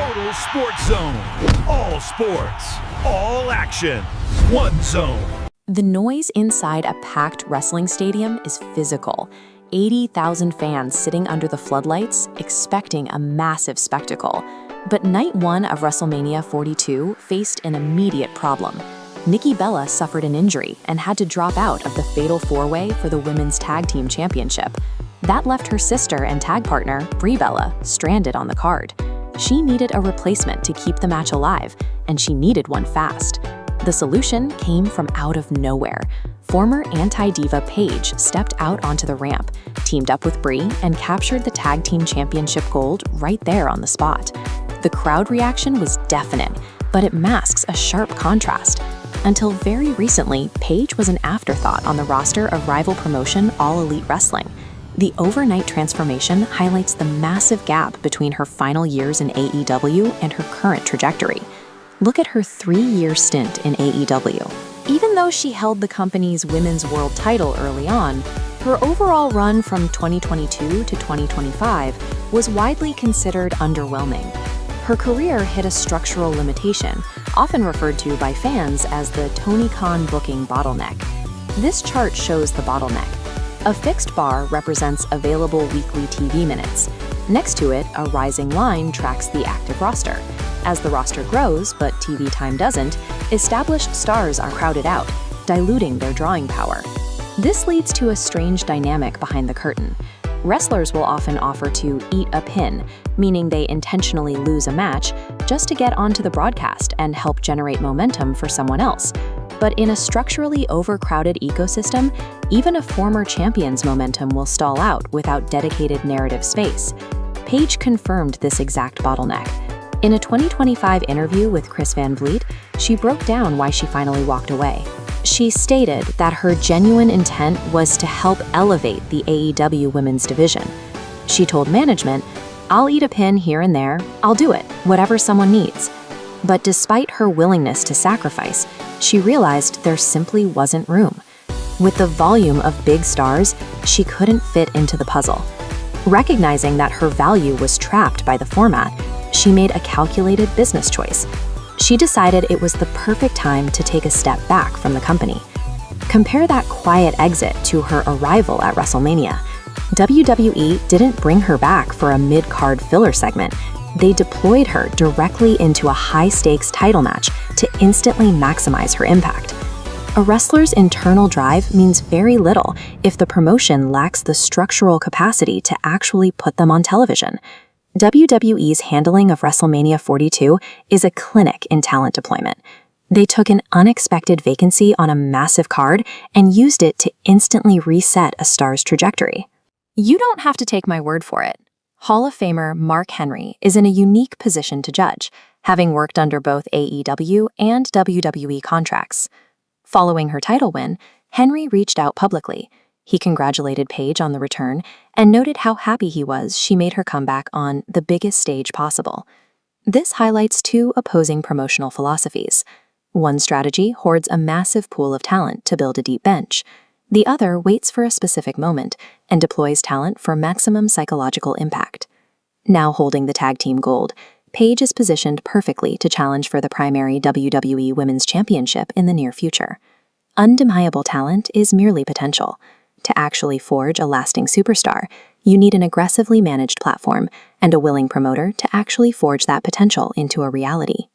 Total Sports Zone. All sports, all action, one zone. The noise inside a packed wrestling stadium is physical. 80,000 fans sitting under the floodlights, expecting a massive spectacle. But night one of WrestleMania 42 faced an immediate problem. Nikki Bella suffered an injury and had to drop out of the Fatal 4-Way for the Women's Tag Team Championship. That left her sister and tag partner, Brie Bella, stranded on the card. She needed a replacement to keep the match alive, and she needed one fast. The solution came from out of nowhere. Former anti-diva Paige stepped out onto the ramp, teamed up with Brie, and captured the Tag Team Championship gold right there on the spot. The crowd reaction was deafening, but it masks a sharp contrast. Until very recently, Paige was an afterthought on the roster of rival promotion All Elite Wrestling. The overnight transformation highlights the massive gap between her final years in AEW and her current trajectory. Look at her 3-year stint in AEW. Even though she held the company's women's world title early on, her overall run from 2022 to 2025 was widely considered underwhelming. Her career hit a structural limitation, often referred to by fans as the Tony Khan booking bottleneck. This chart shows the bottleneck. A fixed bar represents available weekly TV minutes. Next to it, a rising line tracks the active roster. As the roster grows, but TV time doesn't, established stars are crowded out, diluting their drawing power. This leads to a strange dynamic behind the curtain. Wrestlers will often offer to eat a pin, meaning they intentionally lose a match just to get onto the broadcast and help generate momentum for someone else. But in a structurally overcrowded ecosystem, even a former champion's momentum will stall out without dedicated narrative space. Paige confirmed this exact bottleneck. In a 2025 interview with Chris Van Vliet, she broke down why she finally walked away. She stated that her genuine intent was to help elevate the AEW women's division. She told management, "I'll eat a pin here and there, I'll do it, whatever someone needs." But despite her willingness to sacrifice, she realized there simply wasn't room. With the volume of big stars, she couldn't fit into the puzzle. Recognizing that her value was trapped by the format, she made a calculated business choice. She decided it was the perfect time to take a step back from the company. Compare that quiet exit to her arrival at WrestleMania. WWE didn't bring her back for a mid-card filler segment. They deployed her directly into a high-stakes title match to instantly maximize her impact. A wrestler's internal drive means very little if the promotion lacks the structural capacity to actually put them on television. WWE's handling of WrestleMania 42 is a clinic in talent deployment. They took an unexpected vacancy on a massive card and used it to instantly reset a star's trajectory. You don't have to take my word for it. Hall of Famer Mark Henry is in a unique position to judge, having worked under both AEW and WWE contracts. Following her title win, Henry reached out publicly. He congratulated Paige on the return and noted how happy he was she made her comeback on the biggest stage possible. This highlights two opposing promotional philosophies. One strategy hoards a massive pool of talent to build a deep bench. The other waits for a specific moment and deploys talent for maximum psychological impact. Now holding the tag team gold, Paige is positioned perfectly to challenge for the primary WWE Women's Championship in the near future. Undeniable talent is merely potential. To actually forge a lasting superstar, you need an aggressively managed platform and a willing promoter to actually forge that potential into a reality.